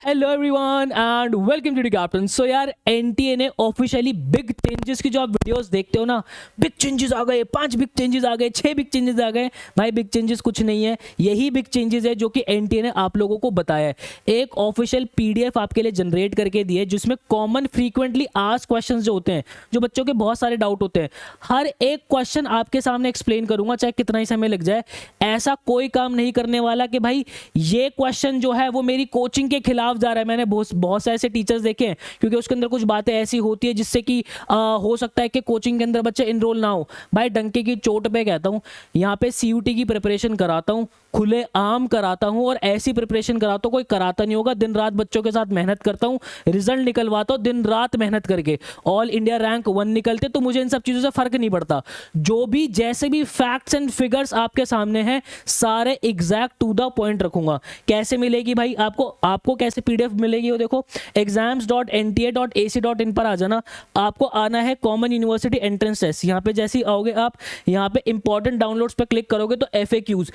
Hello everyone and welcome to the captain. So यार NTA ने officially big changes की जो आप वीडियोस देखते हो ना, बिग चेंजेस आ गए, 5 बिग चेंजेस आ गए, 6 बिग चेंजेस आ गए। भाई बिग चेंजेस कुछ नहीं है, यही बिग चेंजेस है जो कि एनटीए ने आप लोगों को बताया है। एक ऑफिशियल पीडीएफ आपके लिए जनरेट करके दी है जिसमें कॉमन फ्रीक्वेंटली आस्क्ड क्वेश्चंस जो होते हैं, जो बच्चों के बहुत सारे डाउट होते हैं, हर एक क्वेश्चन आपके सामने एक्सप्लेन करूंगा, चाहे कितना ही समय लग जाए। ऐसा कोई काम नहीं करने वाला कि भाई ये क्वेश्चन जो है वो मेरी कोचिंग के खिलाफ जा रहा है। मैंने बहुत से ऐसे टीचर्स देखे हैं, क्योंकि उसके अंदर कुछ बातें ऐसी होती है जिससे कि हो सकता है कि कोचिंग के अंदर बच्चे इनरोल ना हो। भाई डंके की चोट पे कहता हूं, यहाँ पे सीयूटी की प्रिपरेशन कराता हूं, खुले आम कराता हूं, और ऐसी प्रिपरेशन कराता हूं कोई कराता नहीं होगा। दिन रात बच्चों के साथ मेहनत करता हूं, रिजल्ट निकलवाता हूं दिन रात मेहनत करके, ऑल इंडिया रैंक 1 निकलते। तो मुझे इन सब चीजों से फर्क नहीं पड़ता। जो भी जैसे भी फैक्ट्स एंड फिगर्स आपके सामने हैं, सारे एग्जैक्ट टू द पॉइंट रखूंगा। कैसे मिलेगी भाई आपको कैसे पीडीएफ मिलेगी? वो देखो, exams.nta.ac.in पर आ जाना। आपको आना है कॉमन यूनिवर्सिटी एंट्रेंस टेस्ट। यहाँ पे जैसे ही आओगे आप, यहाँ पे इंपॉर्टेंट डाउनलोड्स पे क्लिक करोगे तो एफएक्यूज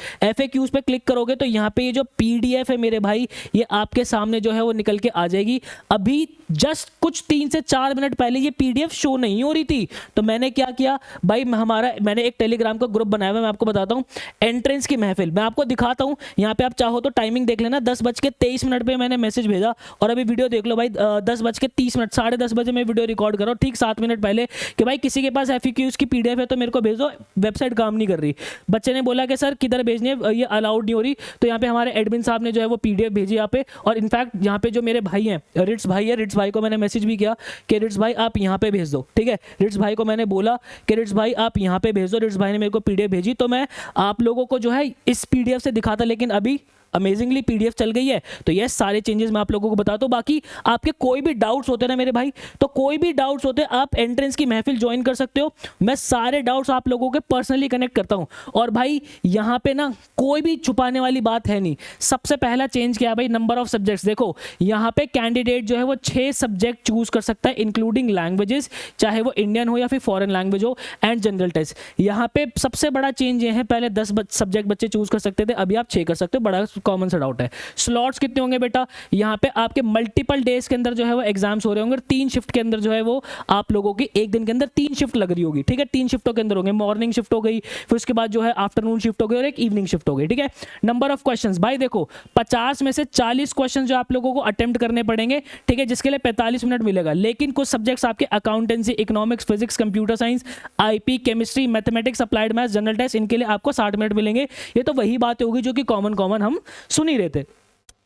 पे क्लिक करोगे तो यहाँ पे ये जो पीडीएफ है मेरे भाई, ये आपके सामने जो है वो निकल के आ जाएगी। अभी जस्ट कुछ 3 से 4 मिनट पहले ये पीडीएफ शो नहीं हो रही थी, तो मैंने क्या किया भाई, मैंने एक टेलीग्राम का ग्रुप बनाया हुआ है। मैं आपको बताता हूँ, एंट्रेंस की महफिल मैं आपको दिखाता हूँ। यहाँ पे आप चाहो तो टाइमिंग देख लेना, 10:23 पे मैंने मैसेज भेजा, और अभी वीडियो देख लो भाई, 10:30, 10:30 बजे मैं वीडियो रिकॉर्ड कर रहा हूँ, ठीक 7 मिनट पहले, कि भाई किसी के पास एफएक्यूज की पीडीएफ है तो मेरे को भेज दो, वेबसाइट काम नहीं कर रही। बच्चे ने बोला कि सर किधर भेजनी है, ये अलाउड नहीं हो रही। तो यहाँ पे हमारे एडमिन साहब ने जो है वो पीडीएफ भेजी यहाँ पे। और इनफैक्ट यहाँ पे जो मेरे भाई हैं, रिट्स भाई को मैंने मैसेज भी किया कि रिट्स भाई आप यहाँ पे भेज दो, ठीक है। रिट्स भाई को मैंने बोला कि रिट्स भाई आप यहाँ पे भेज दो। रिट्स भाई ने मेरे को पीडीएफ भेजी, तो मैं आप लोगों को जो है इस पीडीएफ से दिखाता, लेकिन अभी अमेजिंगली पीडीएफ चल गई है। तो ये सारे चेंजेस मैं आप लोगों को बताता हूं। बाकी आपके कोई भी डाउट्स होते हैं ना मेरे भाई, तो कोई भी डाउट्स होते हैं आप एंट्रेंस की महफिल ज्वाइन कर सकते हो। मैं सारे डाउट्स आप लोगों के पर्सनली कनेक्ट करता हूं। और भाई यहाँ पे ना कोई भी छुपाने वाली बात है नहीं। सबसे पहला चेंज क्या है भाई, नंबर ऑफ सब्जेक्ट्स। देखो यहाँ पे कैंडिडेट जो है वो 6 सब्जेक्ट चूज कर सकता है, इंक्लूडिंग लैंग्वेजेस, चाहे वो इंडियन हो या फिर फॉरेन लैंग्वेज हो, एंड जनरल टेस्ट। यहाँ पे सबसे बड़ा चेंज ये है, पहले 10 सब्जेक्ट बच्चे चूज कर सकते थे, अभी आप 6 कर सकते हो। बड़ा कॉमन सा डाउट है। स्लॉट्स कितने होंगे बेटा, यहाँ पे आपके मल्टीपल डेज के अंदर जो है वो एग्जाम्स हो रहे होंगे। 3 शिफ्ट के अंदर जो है वो आप लोगों की एक दिन के अंदर 3 शिफ्ट लग रही होगी, ठीक है। 3 शिफ्टों के अंदर होंगे, मॉर्निंग शिफ्ट हो गई, फिर उसके बाद जो है आफ्टरनून शिफ्ट हो गई, और एक इवनिंग शिफ्ट हो गई, ठीक है। नंबर ऑफ क्वेश्चंस भाई देखो, 50 में से 40 क्वेश्चन जो आप लोगों को अटेम्प्ट करने पड़ेंगे, ठीक है, जिसके लिए 45 मिनट मिलेगा। लेकिन कुछ सब्जेक्ट्स आपके accountancy, economics, physics, computer science, IP, chemistry, mathematics, applied maths, general test, इनके लिए आपको 60 मिनट मिलेंगे। ये तो वही बात होगी जो कि कॉमन हम सुन ही रहे थे।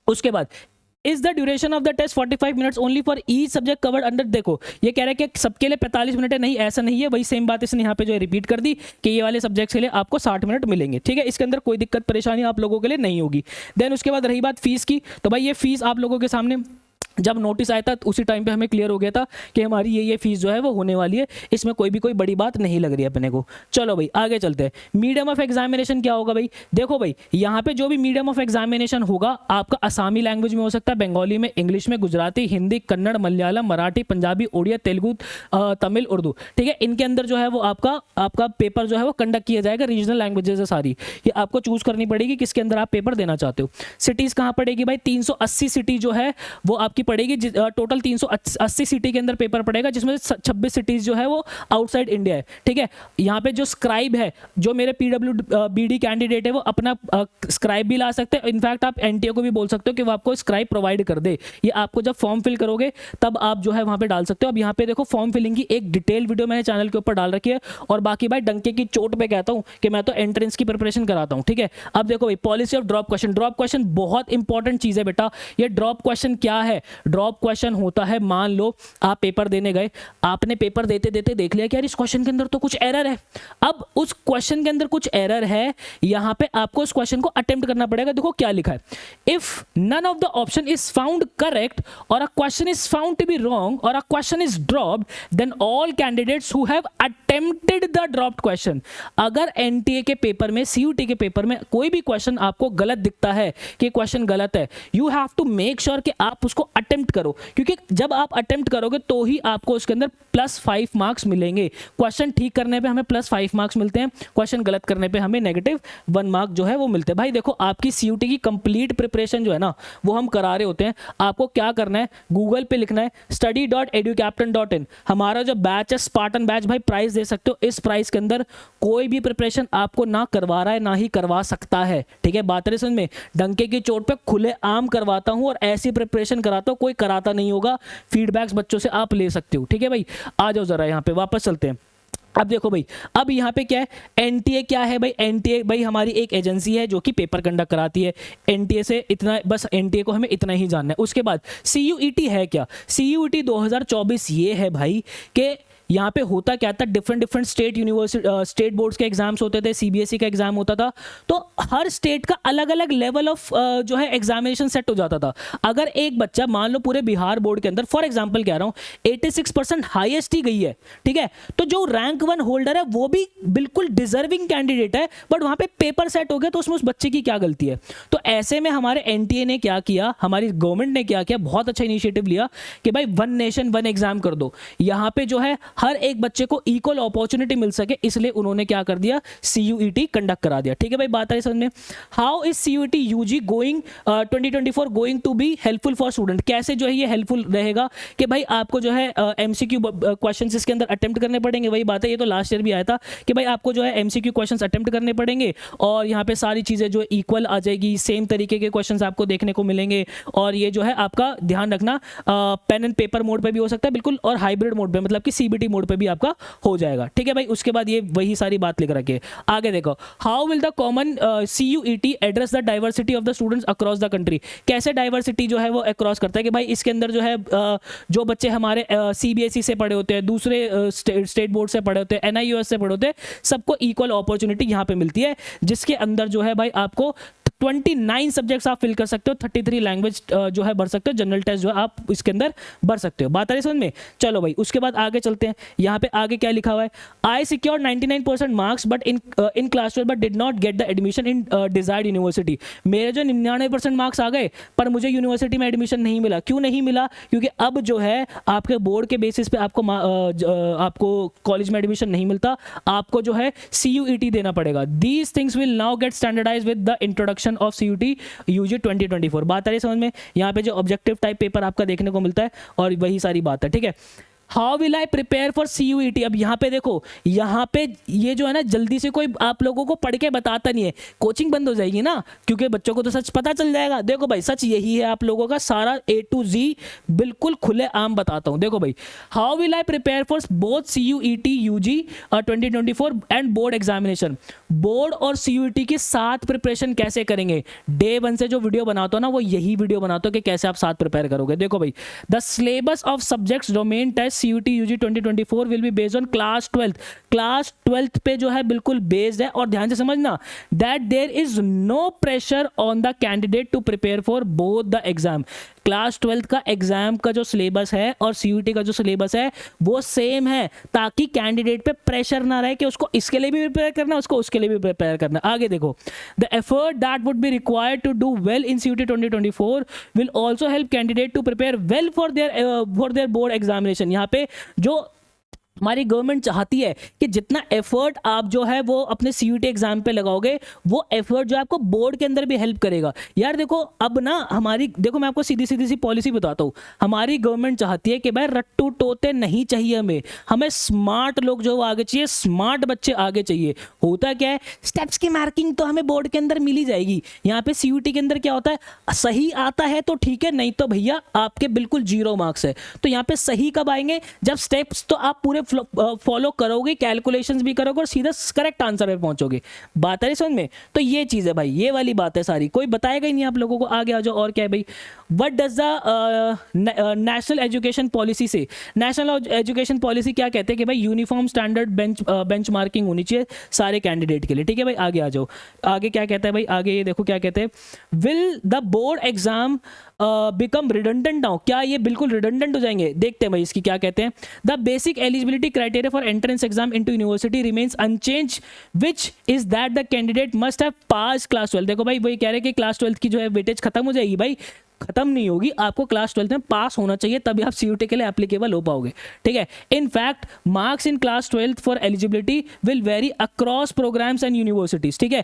उसके बाद is the duration of the test 45 minutes only for each subject covered under. देखो ये कह रहे हैं कि सबके लिए 45 मिनट है, नहीं ऐसा नहीं है। वही सेम बात इसने यहाँ पे जो है रिपीट कर दी कि ये वाले सब्जेक्ट्स के लिए आपको 60 मिनट मिलेंगे, ठीक है। इसके अंदर कोई दिक्कत परेशानी आप लोगों के लिए नहीं होगी। देन उसके बाद रही बात फीस की, तो भाई ये फीस आप लोगों के सामने जब नोटिस आया था उसी टाइम पे हमें क्लियर हो गया था कि हमारी ये फीस जो है वो होने वाली है। इसमें कोई बड़ी बात नहीं लग रही है अपने को। चलो भाई आगे चलते हैं। मीडियम ऑफ एग्जामिनेशन क्या होगा भाई, देखो भाई यहाँ पे जो भी मीडियम ऑफ एग्जामिनेशन होगा आपका आसामी लैंग्वेज में हो सकता है, बंगाली में, इंग्लिश में, गुजराती, हिंदी, कन्नड़, मलयालम, मराठी, पंजाबी, उड़िया, तेलुगु, तमिल, उर्दू, ठीक है। इनके अंदर जो है वो आपका पेपर जो है वो कंडक्ट किया जाएगा। रीजनल लैंग्वेजेस है सारी, ये आपको चूज करनी पड़ेगी किसके अंदर आप पेपर देना चाहते हो। सिटीज कहाँ पड़ेगी भाई, 380 सिटी जो है वो आपकी पड़ेगी। टोटल 380 सिटी के अंदर पेपर पड़ेगा, जिसमें से 26 सिटीज जो है वो आउटसाइड इंडिया है, ठीक है। यहाँ पे जो स्क्राइब है, जो मेरे पीडब्ल्यूबीडी कैंडिडेट है, वो अपना स्क्राइब भी ला सकते हैं। इनफैक्ट आप एनटीए को भी बोल सकते हो कि वो आपको स्क्राइब प्रोवाइड कर दे। ये आपको जब फॉर्म फिल करोगे तब आप जो है वहां पे डाल सकते हो। अब यहाँ पे देखो फॉर्म फिलिंग की एक डिटेल वीडियो मैंने चैनल के ऊपर डाल रखी है। और बाकी भाई डंके की चोट पे कहता हूँ कि मैं तो एंट्रेंस की प्रिपरेशन कराता हूँ, ठीक है। अब देखो भाई पॉलिसी ऑफ ड्रॉप क्वेश्चन बहुत इंपॉर्टेंट चीज है बेटा। ये ड्रॉप क्वेश्चन क्या है, ड्रॉप क्वेश्चन होता है, मान लो आप पेपर देने गए, आपने पेपर देते देते देख लिया कि यार इस क्वेश्चन के अंदर तो कुछ एरर है। अब उस क्वेश्चन के अंदर कुछ एरर है, यहां पे आपको उस क्वेश्चन को अटेम्प्ट करना पड़ेगा। देखो क्या लिखा है, if none of the option is found correct और a question is found to be wrong और a question is dropped, then all candidates who have attempted the dropped question. अगर एनटीए के पेपर में, सीयूटी के paper में कोई भी question आपको गलत दिखता है कि क्वेश्चन गलत है, you have to make sure कि आप उसको अटेम्प्ट करो, क्योंकि जब आप अटेम्प्ट करोगे तो ही आपको उसके अंदर +5 मार्क्स मिलेंगे। क्वेश्चन ठीक करने पे हमें +5 मार्क्स मिलते हैं, क्वेश्चन गलत करने पे हमें -1 मार्क जो है वो मिलते हैं। भाई देखो, आपकी CUT की कंप्लीट प्रिपरेशन जो है ना वो हम करा रहे होते हैं। आपको क्या करना है, गूगल पे लिखना है study.educaptain.in, हमारा जो बैच है स्पार्टन बैच, भाई प्राइस दे सकते हो। इस प्राइस के अंदर कोई भी प्रिपरेशन आपको ना करवा रहा है ना ही करवा सकता है, ठीक है। बात समझ में, डंके की चोट पे खुले आम करवाता हूं और ऐसी प्रिपरेशन कराता हूं, कोई कराता नहीं होगा। फीडबैक्स बच्चों से आप ले सकते हो, ठीक है भाई। आ जाओ जरा यहाँ पे वापस चलते हैं। अब देखो भाई, अब यहाँ पे क्या है, एनटीए क्या है भाई। एनटीए भाई हमारी एक एजेंसी है जो कि पेपर कंडक्ट कराती है। एनटीए से इतना, बस एनटीए को हमें इतना ही जानना है। उसके बाद CUET है क्या, CUET 2024 ये है भाई कि यहाँ पे होता क्या था, different state university state boards के एग्जाम्स होते थे, CBSE का एग्जाम होता था, तो हर स्टेट का अलग अलग लेवल ऑफ जो है एग्जामिनेशन सेट हो जाता था। अगर एक बच्चा मान लो पूरे बिहार बोर्ड के अंदर फॉर एग्जांपल कह रहा हूँ 86% हाईएस्ट ही गई है, ठीक है, तो जो रैंक 1 होल्डर है वो भी बिल्कुल डिजर्विंग कैंडिडेट है, बट वहां पे पेपर सेट हो गया तो उसमें उस बच्चे की क्या गलती है। तो ऐसे में हमारे एनटीए ने क्या किया, हमारी गवर्नमेंट ने क्या किया, बहुत अच्छा इनिशिएटिव लिया कि भाई 1 नेशन 1 एग्जाम कर दो। यहाँ पे जो है हर एक बच्चे को इक्वल अपॉर्चुनिटी मिल सके, इसलिए उन्होंने क्या कर दिया, CUET कंडक्ट करा दिया, ठीक है भाई। बात आई समझ में। How is CUET UG going 2024 going to be helpful for student, कैसे जो है ये हेल्पफुल रहेगा कि भाई आपको जो है MCQ क्वेश्चंस इसके अंदर अटेम्प्ट करने पड़ेंगे। वही बात है, ये तो लास्ट ईयर भी आया था कि भाई आपको जो है MCQ क्वेश्चंस अटेम्प्ट करने पड़ेंगे और यहाँ पे सारी चीजें जो इक्वल आ जाएगी, सेम तरीके के क्वेश्चंस आपको देखने को मिलेंगे। और ये जो है आपका ध्यान रखना पेन एंड पेपर मोड पे भी हो सकता है बिल्कुल, और हाइब्रिड मोड पे मतलब कि CBT मोड पे भी आपका हो जाएगा, ठीक है भाई। उसके बाद ये वही सारी बात लिख रखी है। आगे देखो, how will the common CUET address the diversity of the students across the country, कैसे डाइवर्सिटी जो है वो अक्रॉस करता है कि भाई इसके अंदर जो है जो बच्चे हमारे CBSE से पढ़े होते हैं, दूसरे स्टेट बोर्ड से पढ़े होते हैं, NIOS से पढ़े होते हैं, सबको इक्वल अपॉर्चुनिटी यहाँ पे मिलती है, जिसके अंदर जो है भाई आपको 29 सब्जेक्ट्स आप फिल कर सकते हो, 33 लैंग्वेज जो है भर सकते हो, जनरल टेस्ट जो है आप इसके अंदर भर सकते हो। बात आ रही समझ में। चलो भाई उसके बाद आगे चलते हैं। यहाँ पे आगे क्या लिखा हुआ है, I secured 99% marks but in class 12 but did not get the admission in desired university. मेरे जो 99% मार्क्स आ गए पर मुझे यूनिवर्सिटी में एडमिशन नहीं मिला। क्यों नहीं मिला, क्योंकि अब जो है आपके बोर्ड के बेसिस पे आपको कॉलेज में एडमिशन नहीं मिलता, आपको जो है CUET देना पड़ेगा। These things will now get standardize with the introduction of CUET UG 2024। बात आ रही समझ में। यहाँ पे जो ऑब्जेक्टिव टाइप पेपर आपका देखने को मिलता है और वही सारी बात है, ठीक है। How will I prepare for CUET, अब यहाँ पे देखो, यहाँ पे ये जो है ना जल्दी से कोई आप लोगों को पढ़ के बताता नहीं है, कोचिंग बंद हो जाएगी ना, क्योंकि बच्चों को तो सच पता चल जाएगा। देखो भाई सच यही है, आप लोगों का सारा A to Z बिल्कुल खुले आम बताता हूँ। देखो भाई, how will I prepare for both CUET UG 2024 and board examination, board और CUET की साथ प्रिपरेशन कैसे करेंगे। Day 1 से जो वीडियो बनाता हूँ ना वो यही वीडियो बनाता हूँ कि कैसे आप साथ प्रिपेयर करोगे। देखो भाई, the syllabus of subjects domain test CUET UG 2024 will be based on class 12। Class 12 पे जो है बिल्कुल बेस्ड है, और ध्यान से समझना that there is no pressure on the candidate to prepare for both the exam. Class 12 का एग्जाम का जो सिलेबस है और CUET का जो सिलेबस है वो सेम है, ताकि कैंडिडेट पे प्रेशर ना रहे कि उसको इसके लिए भी प्रिपेयर करना है, उसको उसके लिए भी प्रिपेयर करना है। आगे देखो, the effort that would be required to do well in CUET 2024 will also help candidate to prepare well for their board examination. यहाँ पे जो हमारी गवर्नमेंट चाहती है कि जितना एफर्ट आप जो है वो अपने CUET एग्जाम पे लगाओगे, वो एफर्ट जो है आपको बोर्ड के अंदर भी हेल्प करेगा। यार देखो अब ना हमारी, देखो मैं आपको सीधी सी पॉलिसी बताता हूँ। हमारी गवर्नमेंट चाहती है कि भाई रट्टू टोते नहीं चाहिए, हमें स्मार्ट लोग जो आगे चाहिए, स्मार्ट बच्चे आगे चाहिए। होता क्या है, स्टेप्स की मार्किंग तो हमें बोर्ड के अंदर मिल ही जाएगी। यहाँ पे CUET के अंदर क्या होता है, सही आता है तो ठीक है, नहीं तो भैया आपके बिल्कुल 0 मार्क्स है। तो यहाँ पे सही कब आएंगे, जब स्टेप्स तो आप पूरे फॉलो करोगे, कैलकुलेशंस भी करोगे और सीधा करेक्ट आंसर पे पहुंचोगे। बात है समझ में। तो ये चीज है भाई, ये वाली बात है सारी, कोई बताएगा ही नहीं आप लोगों को। आगे आ जाओ, और क्या है भाई, what does the national education policy से। नेशनल एजुकेशन पॉलिसी क्या कहते हैं कि भाई यूनिफॉर्म स्टैंडर्ड बेंच मार्किंग होनी चाहिए सारे कैंडिडेट के लिए, ठीक है भाई। आगे आ जाओ, आगे क्या कहता है भाई, आगे ये देखो क्या कहते हैं, will the board exam become redundant now, क्या ये बिल्कुल रिडंडेंट हो जाएंगे। देखते हैं भाई इसकी क्या कहते हैं। The basic eligibility criteria for entrance exam into university remains unchange which is that the candidate must have pass class 12। देखो भाई वही कह रहे हैं कि क्लास 12 की जो है वेटेज खत्म हो जाएगी भाई, खत्म नहीं होगी, आपको क्लास 12 में पास होना चाहिए, तभी आप CUT के लिए एप्लीकेबल हो पाओगे, ठीक है। In fact marks in class 12 for eligibility will vary across programmes and universities, ठीक है।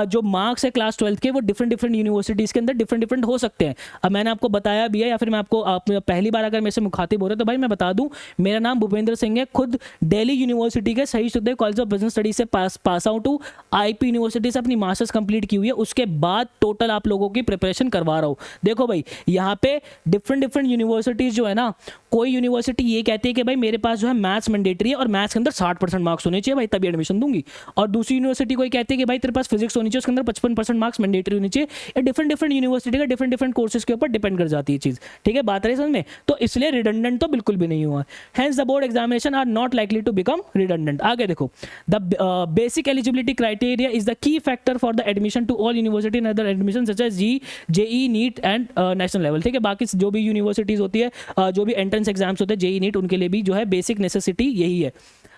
जो मार्क्स है क्लास 12 के वो डिफरेंट यूनिवर्सिटीज के अंदर डिफरेंट हो सकते हैं। अब मैंने आपको बताया भी है, या फिर मैं आपको आप पहली बार अगर मेरे से मुखातिब हो रहे हो तो भाई मैं बता दूं, मेरा नाम भूपेंद्र सिंह है, खुद दिल्ली यूनिवर्सिटी के शहीद Sukhdev college of business studies से पास आउट हूँ, IP यूनिवर्सिटी से अपनी मास्टर्स कंप्लीट की हुई है, उसके बाद टोटल आप लोगों की प्रिपरेशन करवा रहा हूँ। देखो भाई यहाँ पे डिफरेंट यूनिवर्सिटीज जो है ना, कोई यूनिवर्सिटी ये कहती है कि भाई मेरे पास जो है मैथ्स मैंडेटरी है और मैथ्स के अंदर 60% मार्क्स होने चाहिए भाई, तभी एडमिशन दूंगी। और दूसरी यूनिवर्सिटी कोई कहती है कि भाई तेरे पास फिजिक्स होनी चाहिए, उसके अंदर 55% मार्क्स मैंडेटरी होनी चाहिए। ये डिफरेंट यूनिवर्सिटी का डिफरेंट कोर्सेज के ऊपर डिपेंड कर जाती है चीज़, ठीक है, बात रही समझ में। तो इसलिए रिडंडेंट तो बिल्कुल भी नहीं हुआ, hence the board examination are not likely to become redundant. आगे देखो, the basic eligibility criteria is the key factor for the admission to all university and other admission such as JEE NEET and national level, ठीक है। बाकी जो भी universities होती है, जो भी एंट्रेंस एग्जाम्स होते हैं JEE नीट, उनके लिए भी जो है बेसिक नेसेसिटी यही है।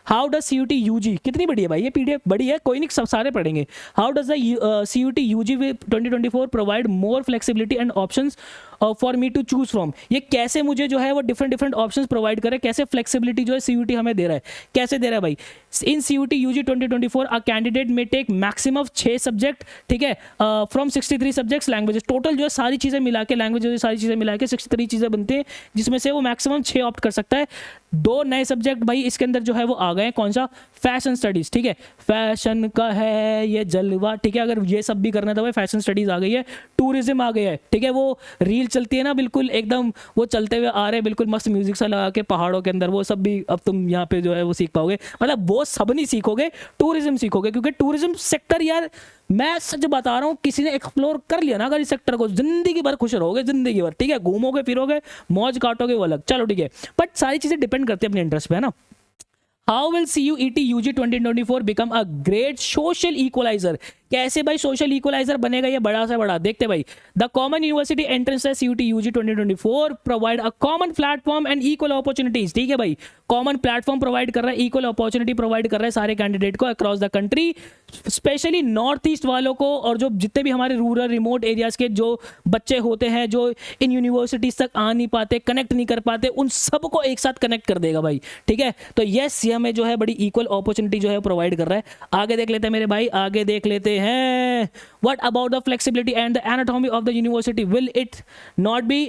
हाउ डज CUT UG, कितनी बड़ी है भाई ये PDF, बड़ी है, कोई नहीं, सब सारे पढ़ेंगे। How does the CUT UG 2024 provide more flexibility and options for me to choose from, ये कैसे मुझे जो है वो डिफरेंट ऑप्शंस प्रोवाइड करे, कैसे फ्लेक्सिबिलिटी जो है CUT हमें दे रहा है, कैसे दे रहा है भाई। इन CUT UG 2024 अ कैंडिडेट में टेक मैक्सिमम 6 सब्जेक्ट, ठीक है, फ्रॉम 63 सब्जेक्ट्स लैंग्वेजेस, टोटल जो है सारी चीज़ें मिला के, लैंग्वेजेस सारी चीज़ें मिला के 63 चीज़ें बनती हैं, जिसमें से वो मैक्सिमम 6 ऑप्ट कर सकता है। 2 नए सब्जेक्ट भाई इसके अंदर जो है वो आ गए हैं, कौन सा, फैशन स्टडीज, ठीक है, फैशन का है ये जलवा, ठीक है, अगर ये सब भी करना था भाई फैशन स्टडीज आ गई है। टूरिज्म आ गया है, ठीक है, वो रील चलती है ना बिल्कुल एकदम, वो चलते हुए आ रहे हैं बिल्कुल मस्त म्यूजिक सा लगा के पहाड़ों के अंदर, वो सब भी अब तुम यहाँ पे जो है वो सीख पाओगे, मतलब वो सब नहीं सीखोगे, टूरिज्म सीखोगे, क्योंकि टूरिज्म सेक्टर यार मैं सच बता रहा हूँ, किसी ने एक्सप्लोर कर लिया ना अगर इस सेक्टर को, जिंदगी भर खुश रहोगे, जिंदगी भर, ठीक है, घूमोगे फिरोगे मौज काटोगे, वो अलग, चलो ठीक है, बट सारी चीजें डिपेंड करती है अपने इंटरेस्ट पे, है ना। How will CUET UG 2024 become a great social equaliser, कैसे भाई सोशल इक्वलाइजर बनेगा ये बड़ा से बड़ा, देखते भाई। The common university entrance CUT UG 2024 provide a common platform and equal opportunities, ठीक है भाई, कॉमन प्लेटफॉर्म प्रोवाइड कर रहा है, इक्वल अपॉर्चुनिटी प्रोवाइड कर रहा है सारे कैंडिडेट को across the country, specially north east वालों को, और जो जितने भी हमारे रूरल रिमोट एरियाज के जो बच्चे होते हैं जो इन यूनिवर्सिटीज तक आ नहीं पाते, कनेक्ट नहीं कर पाते, उन सबको एक साथ कनेक्ट कर देगा भाई, ठीक है। तो यस, ये हमें जो है बड़ी इक्वल अपॉर्चुनिटी जो है प्रोवाइड कर रहा है। आगे देख लेते हैं मेरे भाई, आगे देख लेते हैं, what about the flexibility and the anatomy of the university, will it not be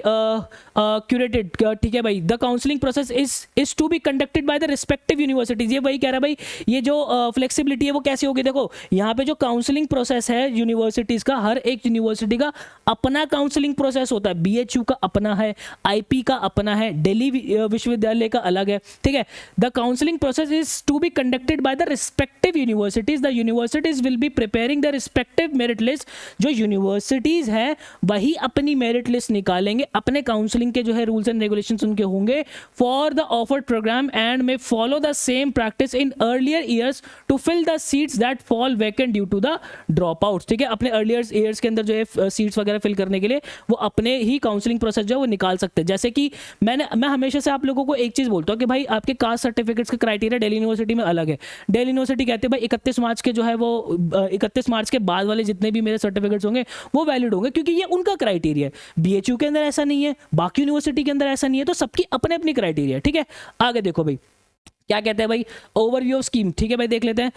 curated, ठीक है भाई। the counseling process is to be conducted by the respective universities, ये वही कह रहा है भाई, ये जो फ्लेक्सिबिलिटी है वो कैसे होगी, देखो यहाँ पे जो काउंसलिंग प्रोसेस है यूनिवर्सिटीज का, हर एक यूनिवर्सिटी का अपना काउंसलिंग प्रोसेस होता है, BHU का अपना है, IP का अपना है, दिल्ली विश्वविद्यालय का अलग है, ठीक है। The counselling process is to be conducted by the respective universities, the universities will be preparing the respective merit list, जो यूनिवर्सिटीज है वही अपनी मेरिट लिस्ट निकालेंगे, अपने काउंसलिंग के जो है रूल्स एंड रेगुलेशंस उनके होंगे for the offered programme and may follow the same practice in earlier years to fill the seats that fall vacant due to the drop outs, ठीक है। अपने अर्लियर ईयर्स के अंदर जो है सीट्स वगैरह फिल करने के लिए वो अपने ही काउंसलिंग प्रोसेस जो है वो निकाल सकते हैं। जैसे कि मैं हमेशा से आप लोगों को एक चीज बोलता हूँ कि भाई आपके कास्ट सर्टिफिकेट्स का क्राइटेरिया दिल्ली यूनिवर्सिटी में अलग है। दिल्ली यूनिवर्सिटी कहते हैं भाई 31 मार्च के जो है वो 31 मार्च के बाद वाले जितने भी मेरे सर्टिफिकेट्स होंगे वो वैलिड होंगे, क्योंकि ये उनका क्राइटेरिया है। BHU के अंदर ऐसा नहीं है, बाकी यूनिवर्सिटी के अंदर ऐसा नहीं है, तो सबकी अपने अपनी क्राइटेरिया है, ठीक है। आगे देखो भाई क्या कहते हैं भाई, ओवरव्यू ऑफ स्कीम, ठीक है भाई, देख लेते हैं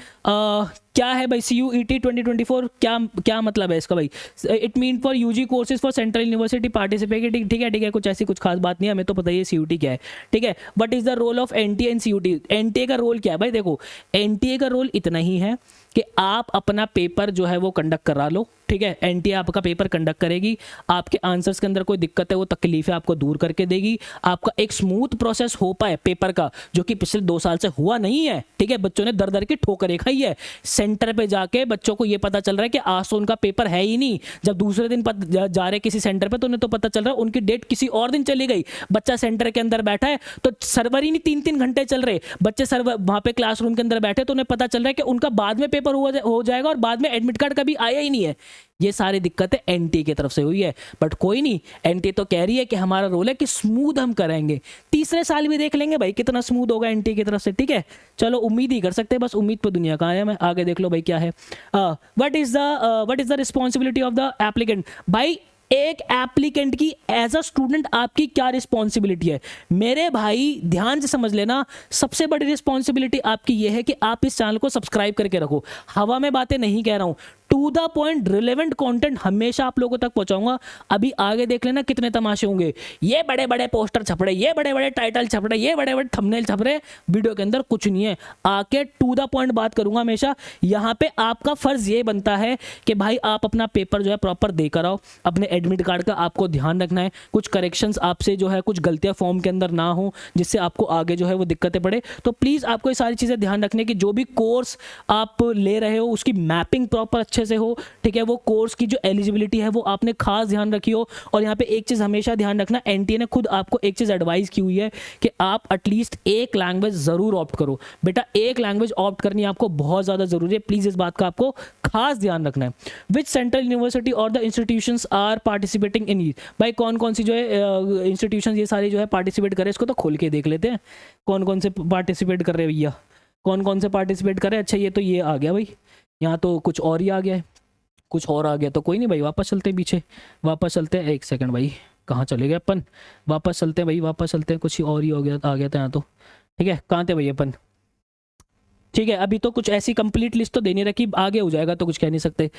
क्या है भाई CUET 2024, क्या मतलब है इसका भाई। It mean for UG courses for central university participate, ठीक है, कुछ ऐसी कुछ खास बात नहीं है, हमें तो पता ही है CUT क्या है, ठीक है। But is the role of NTA in CUT, NTA का रोल क्या है भाई, देखो NTA का रोल इतना ही है कि आप अपना पेपर जो है वो कंडक्ट करा लो, ठीक है। NTA आपका पेपर कंडक्ट करेगी, आपके आंसर्स के अंदर कोई दिक्कत है वो तकलीफ है आपको दूर करके देगी, आपका एक स्मूथ प्रोसेस हो पाए पेपर का, जो कि पिछले 2 साल से हुआ नहीं है, ठीक है। बच्चों ने दर दर की ठोकरें खाई है, सेंटर पे जाके बच्चों को ये पता चल रहा है कि आज तो उनका पेपर है ही नहीं, जब दूसरे दिन जा रहे किसी सेंटर पे तो उन्हें तो पता चल रहा है उनकी डेट किसी और दिन चली गई, बच्चा सेंटर के अंदर बैठा है तो सर्वर ही नहीं 3-3 घंटे चल रहे, बच्चे सर्वर वहां पे क्लासरूम के अंदर बैठे तो उन्हें पता चल रहा है कि उनका बाद में पेपर हो जाएगा और बाद में एडमिट कार्ड कभी आया ही नहीं है। ये सारी दिक्कतें NTA की तरफ से हुई है, बट कोई नहीं, NTA तो कह रही है कि हमारा रोल है कि स्मूथ हम करेंगे, तीसरे साल भी देख लेंगे भाई कितना स्मूथ होगा NTA की तरफ से, ठीक है। चलो उम्मीद ही कर सकते हैं, बस उम्मीद पे दुनिया का है। मैं आगे देख लो भाई क्या है, what is the responsibility of the applicant, भाई एक एप्लीकेंट की एज अ स्टूडेंट आपकी क्या रिस्पॉन्सिबिलिटी है मेरे भाई, ध्यान से समझ लेना। सबसे बड़ी रिस्पॉन्सिबिलिटी आपकी यह है कि आप इस चैनल को सब्सक्राइब करके रखो। हवा में बातें नहीं कह रहा हूं, to the point relevant content हमेशा आप लोगों तक पहुंचाऊंगा। अभी आगे देख लेना कितने तमाशे होंगे, ये बड़े बड़े पोस्टर छप रहे, ये बड़े बड़े टाइटल छप रहे, ये बड़े बड़े थंबनेल छप रहे, वीडियो के अंदर कुछ नहीं है। आके टू द पॉइंट बात करूंगा हमेशा। यहाँ पे आपका फर्ज ये बनता है कि भाई आप अपना पेपर जो है प्रॉपर देकर आओ। अपने एडमिट कार्ड का आपको ध्यान रखना है, कुछ करेक्शंस आपसे जो है कुछ गलतियां फॉर्म के अंदर ना हो जिससे आपको आगे जो है वो दिक्कतें पड़े। तो प्लीज आपको ये सारी चीजें ध्यान रखने की, जो भी कोर्स आप ले रहे हो उसकी मैपिंग प्रॉपर अच्छे से हो, ठीक है। वो कोर्स की जो एलिजिबिलिटी है वो आपने खास ध्यान रखी हो। और यहाँ पे एक चीज हमेशा ध्यान रखना, एनटीए ने खुद आपको एक चीज एडवाइस की हुई है कि आप एटलीस्ट एक लैंग्वेज जरूर ऑप्ट करो। बेटा एक लैंग्वेज ऑप्ट करनी आपको बहुत ज्यादा जरूरी है, प्लीज इस बात का आपको खास ध्यान रखना है। विच सेंट्रल यूनिवर्सिटी और the institutions are participating in each, भाई कौन कौन सी जो है इंस्टीट्यूशन ये सारी जो है पार्टिसिपेट करे, इसको तो खोल के देख लेते हैं कौन कौन से पार्टिसिपेट कर रहे हैं भैया, कौन कौन से पार्टिसिपेट कर रहे हैं। अच्छा ये तो ये आ गया भाई, यहाँ तो कुछ और ही आ गया है, कुछ और आ गया तो कोई नहीं भाई, वापस चलते हैं पीछे, वापस चलते हैं। एक सेकंड भाई, कहाँ चले गए अपन, वापस चलते हैं भाई, वापस चलते हैं। कुछ ही और ही हो गया, आ गया था यहाँ तो, ठीक है। कहाँ थे भाई अपन, ठीक है। अभी तो कुछ ऐसी कंप्लीट लिस्ट तो देनी रखी, आगे हो जाएगा तो कुछ कह नहीं सकते।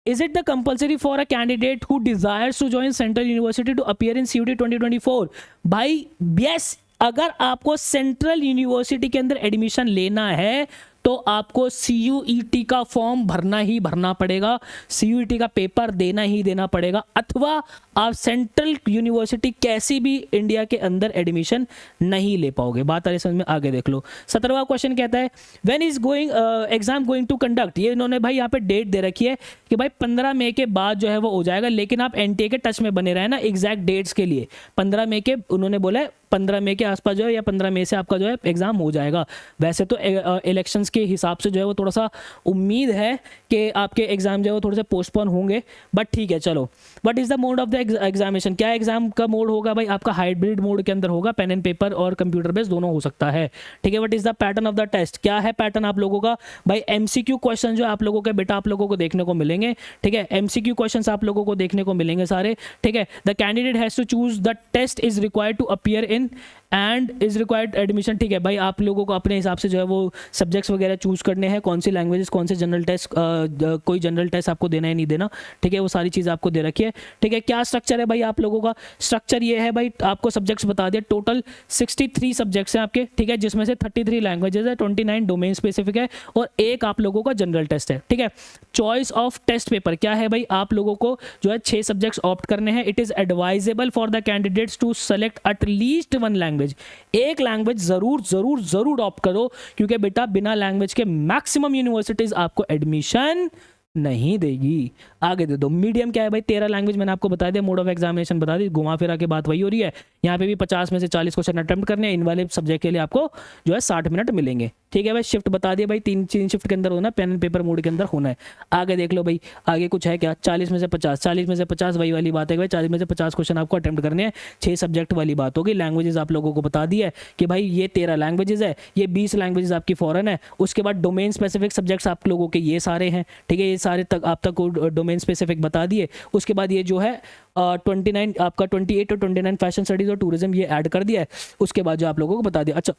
Is it the compulsory for a candidate who desires to join Central University to appear in CUET 2024? भाई यस, अगर आपको सेंट्रल यूनिवर्सिटी के अंदर एडमिशन लेना है तो आपको CUET का फॉर्म भरना ही भरना पड़ेगा, CUET का पेपर देना ही देना पड़ेगा, अथवा आप सेंट्रल यूनिवर्सिटी कैसी भी इंडिया के अंदर एडमिशन नहीं ले पाओगे। बात आ रही समझ में, आगे देख लो। 17वां क्वेश्चन कहता है when is going exam going to conduct. ये इन्होंने भाई यहाँ पे डेट दे रखी है कि भाई 15 मई के बाद जो है वो हो जाएगा, लेकिन आप एनटीए के टच में बने रहे ना एग्जैक्ट डेट्स के लिए। 15 मई के उन्होंने बोला है, 15 मई के आसपास जो है या 15 मई से आपका जो है एग्जाम हो जाएगा। वैसे तो इलेक्शंस के हिसाब से जो है वो थोड़ा सा उम्मीद है कि आपके एग्जाम जो है वो थोड़े से पोस्टपोन होंगे, बट ठीक है चलो। What is the mode of the examination, क्या एग्जाम का मोड होगा भाई आपका, हाइब्रिड मोड के अंदर होगा, पेन एंड पेपर और कंप्यूटर बेस्ड दोनों हो सकता है, ठीक है। What is the pattern of the test, क्या है पैटर्न आप लोगों का भाई, एमसीक्यू क्वेश्चन जो आप लोगों के बेटा आप लोगों को देखने को मिलेंगे, ठीक है। एमसीक्यू क्वेश्चंस आप लोगों को देखने को मिलेंगे सारे, ठीक है। The candidate has to choose the test is required to appear in and is required admission, ठीक है भाई। आप लोगों को अपने हिसाब से जो है वो सब्जेक्ट्स वगैरह चूज करने हैं, कौन सी लैंग्वेजेस, कौन से जनरल टेस्ट, कोई जनरल टेस्ट आपको देना है नहीं देना, ठीक है। वो सारी चीज़ आपको दे रखी है, ठीक है। क्या स्ट्रक्चर है भाई आप लोगों का, स्ट्रक्चर ये है भाई, आपको सब्जेक्ट्स बता दिया, टोटल 63 सब्जेक्ट्स हैं आपके, ठीक है, जिसमें से 33 लैंग्वेजेस है, 29 डोमेन स्पेसिफिक है और एक आप लोगों का जनरल टेस्ट है, ठीक है। चॉइस ऑफ टेस्ट पेपर क्या है भाई, आप लोगों को जो है 6 सब्जेक्ट्स ऑप्ट करने हैं। It is advisable for the candidates to select at least 1 language, एक लैंग्वेज जरूर जरूर जरूर ऑप्ट करो, क्योंकि बेटा बिना लैंग्वेज के मैक्सिमम यूनिवर्सिटीज आपको एडमिशन नहीं देगी। आगे दे दो। मीडियम क्या है भाई, 13 लैंग्वेज मैंने आपको बता दिया, मोड ऑफ एग्जामिनेशन बता दी, घुमा फिरा के बात वही हो रही है। यहाँ पे भी 50 में से 40 क्वेश्चन अटेम्प्ट करने हैं, इन वाले सब्जेक्ट के लिए आपको जो है 60 मिनट मिलेंगे, ठीक है भाई। शिफ्ट बता दिया भाई, 3 शिफ्ट के अंदर होना है, पेन एंड पेपर मोड के अंदर होना है। आगे देख लो भाई, आगे कुछ है क्या, 40 में से 50, 40 में से 50 वही वाली बात है भाई, 40 में से 50 क्वेश्चन आपको अटेम्प्ट करने हैं, 6 सब्जेक्ट वाली बात होगी। लैंग्वेजेस आप लोगों को बता दी है कि भाई ये 13 लैंग्वेजेस है, ये 20 लैंग्वेजेस आपकी फॉरेन है। उसके बाद डोमेन स्पेसिफिक सब्जेक्ट्स आप लोगों के ये सारे हैं, ठीक है, ये सारे तक आप तक डोमेन स्पेसिफिक बता दिए। उसके बाद ये जो है 29 आपका 28 और 29 फैशन स्टडीज और टूरिज्म ये ऐड कर दिया है। उसके बाद जो आप लोगों को बता दिया। अच्छा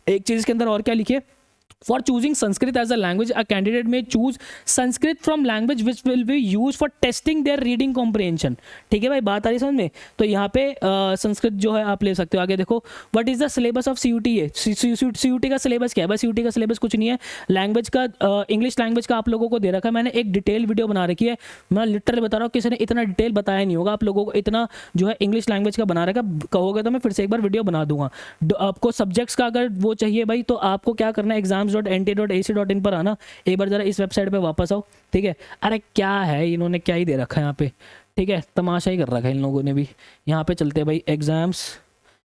एक चीज के अंदर और क्या लिखिए, for choosing Sanskrit as a language a candidate में choose Sanskrit from language which will be use for testing their reading comprehension, ठीक है भाई, बात आ रही समझ में। तो यहाँ पे संस्कृत जो है आप ले सकते हो। आगे देखो, what is the syllabus of CUET है, CUET का सिलेबस क्या है भाई, CUET का सिलेबस कुछ नहीं है। लैंग्वेज का इंग्लिश लैंग्वेज का आप लोगों को दे रखा है, मैंने एक डिटेल वीडियो बना रखी है, मैं लिटरली बता रहा हूँ, किसी ने इतना डिटेल बताया नहीं होगा आप लोगों को, इतना जो है इंग्लिश लैंग्वेज का बना रखा, कहोगे तो मैं फिर से एक बार वीडियो बना दूंगा। आपको सब्जेक्ट्स का अगर वो चाहिए भाई, तो आपको क्या करना है, exams.nt.ac.in पर आना, एक बार जरा इस वेबसाइट पे वापस आओ, ठीक है। अरे क्या है, इन्होंने क्या ही दे रखा है यहाँ पे, ठीक है, तमाशा ही कर रखा है इन लोगों ने भी। यहाँ पे चलते हैं भाई, एग्जाम्स,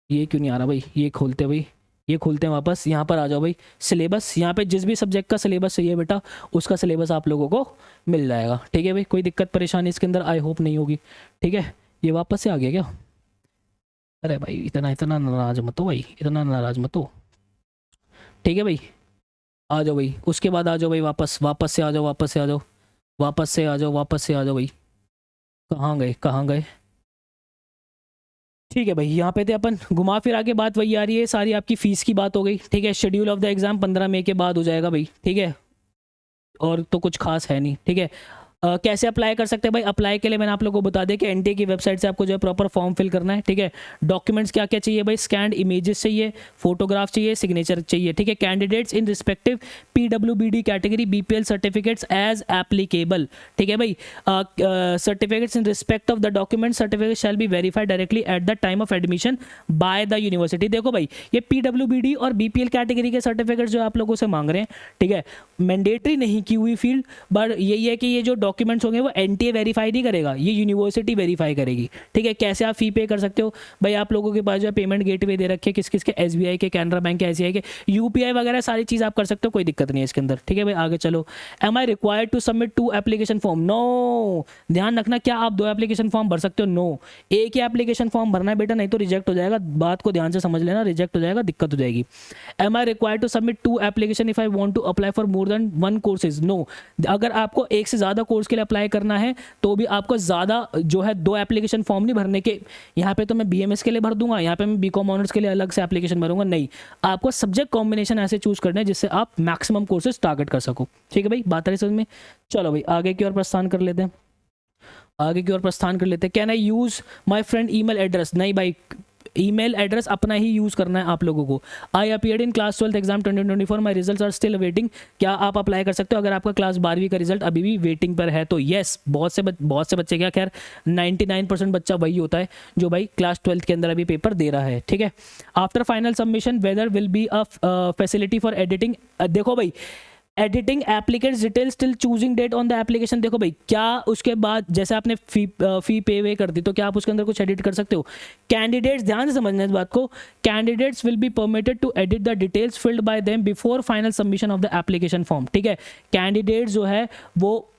ये क्यों नहीं आ रहा भाई, ये खोलते भाई, ये खोलते हैं वापस, यहाँ पर आ जाओ भाई, सिलेबस, यहाँ पे जिस भी सब्जेक्ट का सिलेबस चाहिए बेटा उसका सिलेबस आप लोगों को मिल जाएगा, ठीक है भाई। कोई दिक्कत परेशानी इसके अंदर आई होप नहीं होगी, ठीक है। ये वापस से आ गया क्या, अरे भाई इतना इतना नाराज मत हो भाई, इतना नाराज मत हो, ठीक है भाई। आ जाओ भाई, उसके बाद आ जाओ भाई, वापस से आ जाओ, वापस से आ जाओ, वापस से आ जाओ, वापस से आ जाओ भाई। कहाँ गए? ठीक है भाई, यहाँ पे थे अपन, घुमा फिरा के बात वही आ रही है, सारी आपकी फीस की बात हो गई। ठीक है, शेड्यूल ऑफ द एग्जाम 15 मई के बाद हो जाएगा भाई। ठीक है, और तो कुछ खास है नहीं। ठीक है, कैसे अप्लाई कर सकते हैं भाई? अप्लाई के लिए मैंने आप लोगों को बता दिया कि एनटीए की वेबसाइट से आपको जो है प्रॉपर फॉर्म फिल करना है। ठीक है, डॉक्यूमेंट्स क्या क्या चाहिए भाई? स्कैंड इमेजेस चाहिए, फोटोग्राफ चाहिए, सिग्नेचर चाहिए। ठीक है, कैंडिडेट्स इन रिस्पेक्टिव पीडब्ल्यूबीडी category BPL certificates as applicable. ठीक है भाई, certificates in respect of the document certificate shall be verified directly at the time of admission by the university. देखो भाई, ये पीडब्ल्यूबीडी और बीपीएल कैटेगरी के सर्टिफिकेट जो आप लोगों से मांग रहे हैं, ठीक है, मैंडेटरी नहीं की हुई फील्ड, बट यही है कि ये जो डॉक्यूमेंट्स होंगे वो एनटीए वेरीफाई नहीं करेगा, ये यूनिवर्सिटी वेरीफाई करेगी। ठीक है, कैसे आप फी पे कर सकते हो भाई? आप लोगों के पास जो है पेमेंट गेटवे दे रखे, किस किस के, एसबीआई के, कैनरा बैंक के, आईसीआई के, यूपीआई वगैरह सारी चीज़ आप कर सकते हो, कोई दिक्कत नहीं है इसके अंदर। ठीक है भाई, आगे चलो। Am I required to submit 2 application form? No, ध्यान रखना, क्या आप 2 एप्लीकेशन फॉर्म भर सकते हो? नो, एक ही एप्लीकेशन फॉर्म भरना है बेटा, नहीं तो रिजेक्ट हो जाएगा। बात को ध्यान से समझ लेना, रिजेक्ट हो जाएगा, दिक्कत हो जाएगी। Am I required to submit 2 application if I want to apply for more than 1 courses? No, अगर आपको एक से ज़्यादा कोर्स के लिए अप्लाई करना है तो भी आपको ज़्यादा जो है 2 एप्लीकेशन फॉर्म नहीं भरने के। यहाँ पे तो मैं बीएमएस के लिए भर दूंगा, यहाँ पे मैं बीकॉम ऑनर्स के लिए अलग से एप्लीकेशन भरूंगा, नहीं, आपको सब्जेक्ट कॉम्बिनेशन ऐसे चूज करना है जिससे आप मैक्सिमम कोर्सेज टारगेट कर सको। ठीक है भाई, बात आ रही समझ में? चलो भाई, आगे की ओर प्रस्थान कर लेते हैं, can I use my friend email address? नहीं भाई, ईमेल एड्रेस अपना ही यूज़ करना है आप लोगों को। I appeared in class 12th exam 2024, my result are still waiting? क्या आप अप्लाई कर सकते हो अगर आपका क्लास 12वीं का रिजल्ट अभी भी वेटिंग पर है तो? येस, बहुत से बच्चे, क्या खैर 99% बच्चा वही होता है जो भाई क्लास 12th के अंदर अभी पेपर दे रहा है। ठीक है, after final submission whether will be a facility for editing? देखो भाई, editing applicants detail still choosing date on the application. देखो भाई, क्या उसके बाद जैसे आपने फी पे वे कर दी तो क्या आप उसके अंदर कुछ एडिट कर सकते हो? कैंडिडेट्स, ध्यान से समझना इस बात को, candidates will be permitted to edit the details filled by them before final submission of the application form. ठीक है, कैंडिडेट्स जो है वो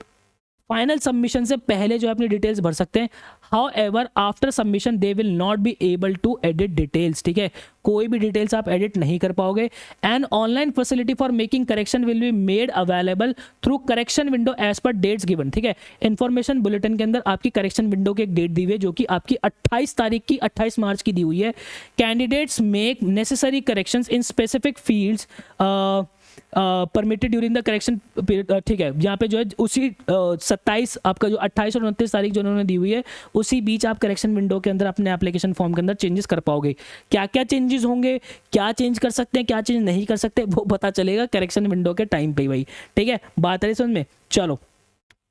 फाइनल सबमिशन से पहले जो है अपनी डिटेल्स भर सकते हैं। However after submission they will not be able to edit details. ठीक है, कोई भी डिटेल्स आप एडिट नहीं कर पाओगे। And online facility for making correction will be made available through correction window as per dates given. ठीक है, इन्फॉर्मेशन बुलेटिन के अंदर आपकी करेक्शन विंडो की एक डेट दी हुई है जो कि आपकी 28 तारीख की, 28 मार्च की दी हुई है। Candidates make necessary corrections in specific fields permitted during the correction period. ठीक है, यहाँ पे जो है उसी 27 आपका जो 28 और 29 तारीख जो उन्होंने दी हुई है उसी बीच आप करेक्शन विंडो के अंदर अपने एप्लीकेशन फॉर्म के अंदर चेंजेस कर पाओगे। क्या क्या चेंजेस होंगे, क्या चेंज कर सकते हैं, क्या चेंज नहीं कर सकते, वो पता चलेगा करेक्शन विंडो के टाइम पे भाई। ठीक है, बात है समझ में? चलो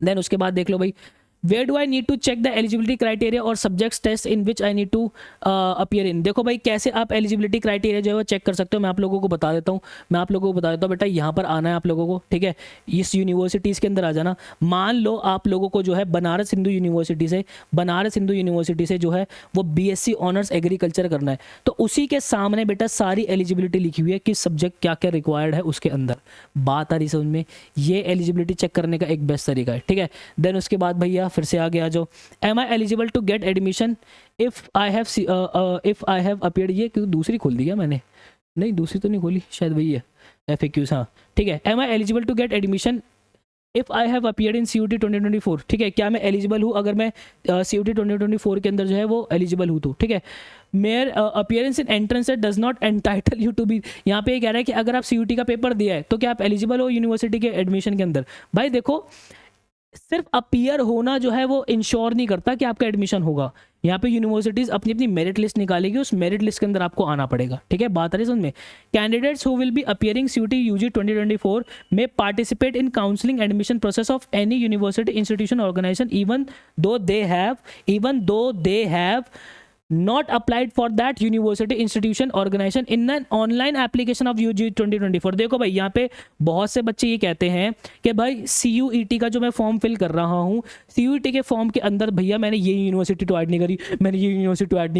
देन उसके बाद देख लो भाई, where do I need to check the eligibility criteria और subjects test in which I need to appear in? देखो भाई, कैसे आप एलिजिबिलिटी क्राइटेरिया जो है वो चेक कर सकते हो, मैं आप लोगों को बता देता हूँ। बेटा यहाँ पर आना है आप लोगों को। ठीक है, इस यूनिवर्सिटीज़ के अंदर आ जाना। मान लो आप लोगों को जो है बनारस हिंदू यूनिवर्सिटी से जो है वो बीएससी ऑनर्स एग्रीकल्चर करना है, तो उसी के सामने बेटा सारी एलिजिबिलिटी लिखी हुई है कि सब्जेक्ट क्या क्या रिक्वायर्ड है उसके अंदर। बात आ रही समझ में? ये एलिजिबिलिटी चेक करने का एक बेस्ट तरीका है। ठीक है, देन उसके बाद भैया फिर से आगे आ जाओ। Am I eligible to get admission if I have appeared? ये क्यों दूसरी खोल दी क्या मैंने? नहीं, दूसरी तो नहीं खोली, शायद वही है FAQs। हाँ ठीक है, am I eligible to get admission if I have appeared in CUT 2024? ठीक है, क्या मैं एलिजिबल हूँ अगर मैं CUT 2024 के अंदर जो है वो एलिजिबल हूँ तो? ठीक है, mere appearance in entrance does not entitle you to be? यहाँ पे कह रहा है कि अगर आप CUT का पेपर दिया है तो क्या आप एलिजिबल हो यूनिवर्सिटी के एडमिशन के अंदर? भाई देखो, सिर्फ अपीयर होना जो है वो इंश्योर नहीं करता कि आपका एडमिशन होगा। यहाँ पे यूनिवर्सिटीज अपनी अपनी मेरिट लिस्ट निकालेगी, उस मेरिट लिस्ट के अंदर आपको आना पड़ेगा। ठीक है, बात आ रही समझ में? Candidates who will be appearing CUT UG 2024 में participate in counselling admission process of any university institution organisation even though they have not applied for that university institution organization in an online application of UG 2024। देखो भाई, यहाँ पे बहुत से बच्चे ये कहते हैं कि भाई CUET का जो मैं फॉर्म फिल कर रहा हूँ, CUET के फॉर्म के अंदर भैया मैंने ये यूनिवर्सिटी तो ऐड नहीं करी, मैंने ये यूनिवर्सिटी ऐड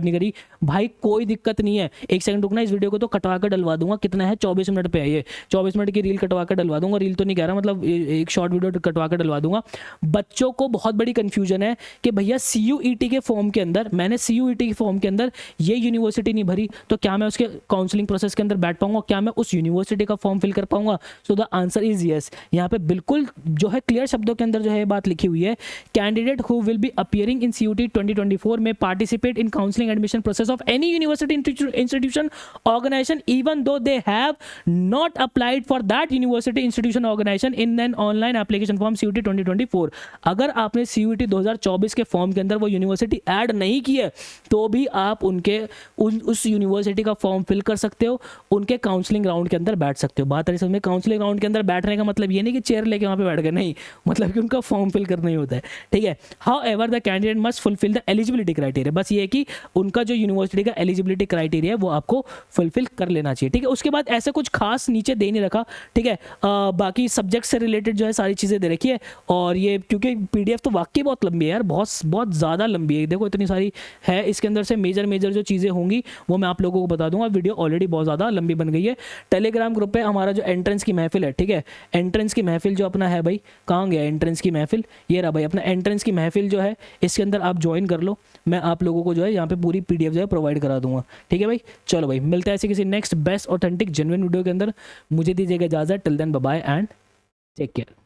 नहीं करी। भाई कोई दिक्कत नहीं है, एक सेकंड रुकना, इस वीडियो को तो कटवा कर डलवा दूंगा। कितना है, 24 मिनट पे है ये, 24 मिनट की रील कटवा कर डलवा दूंगा। रील तो नहीं कह रहा, मतलब एक शॉर्ट वीडियो कटवा कर डलवा दूंगा। बच्चों को बहुत बड़ी कंफ्यूजन है कि भैया CUET के फॉर्म के अंदर अंदर मैंने CUET के फॉर्म के अंदर ये यूनिवर्सिटी नहीं भरी तो क्या मैं उसके काउंसलिंग प्रोसेस के अंदर बैठ पाऊंगा, क्या मैं उस यूनिवर्सिटी का फॉर्म फिल कर पाऊंगा? So the answer is yes. यहाँ पे बिल्कुल जो है क्लियर शब्दों के अंदर जो है बात लिखी हुई है, candidate who will be appearing in CUET 2024 में participate in counselling admission process of any university institution organisation even though they have not applied for that university institution organisation in an online application form CUET 2024। अगर आपने CUET 2024 के form के अंदर वो university add नहीं की है तो भी आप उस यूनिवर्सिटी का फॉर्म फिल कर सकते हो, उनके काउंसलिंग राउंड के अंदर बैठ सकते हो। बात है समझ, काउंसलिंग राउंड के अंदर बैठने का मतलब ये नहीं कि चेयर लेके वहां पे बैठ गए, नहीं, मतलब कि उनका फॉर्म फिल करना ही होता है, ठीक है। How ever the candidate must fulfil the eligibility criteria, बस ये है कि उनका जो यूनिवर्सिटी का एलिजिबिलिटी क्राइटेरिया है वो आपको फुलफिल कर लेना चाहिए, ठीक है। उसके बाद ऐसे कुछ खास नीचे दे नहीं रखा, ठीक है। बाकी सब्जेक्ट से रिलेटेड जो है सारी चीज़ें दे रखी है। और ये क्योंकि PDF तो वाकई बहुत लंबी है यार, बहुत बहुत ज़्यादा लंबी है, देखो इतनी सारी है इसके अंदर से मेजर जो चीज़ें होंगी वो मैं आप लोगों को बता दूंगा। वीडियो ऑलरेडी बहुत ज़्यादा लंबी बन गई है। टेलीग्राम ग्रुप पे हमारा जो एंट्रेंस की महफिल है, ठीक है, एंट्रेंस की महफिल जो अपना है भाई, कहाँ गया एंट्रेंस की महफिल, ये रहा भाई अपना एंट्रेंस की महफिल जो है, इसके अंदर आप ज्वाइन कर लो, मैं आप लोगों को जो है यहाँ पे पूरी PDF जो है प्रोवाइड करा दूंगा, ठीक है भाई। चलो भाई मिलता है ऐसे किसी next best authentic genuine video के अंदर, मुझे दीजिएगा इजाजत, till then bye bye and take care.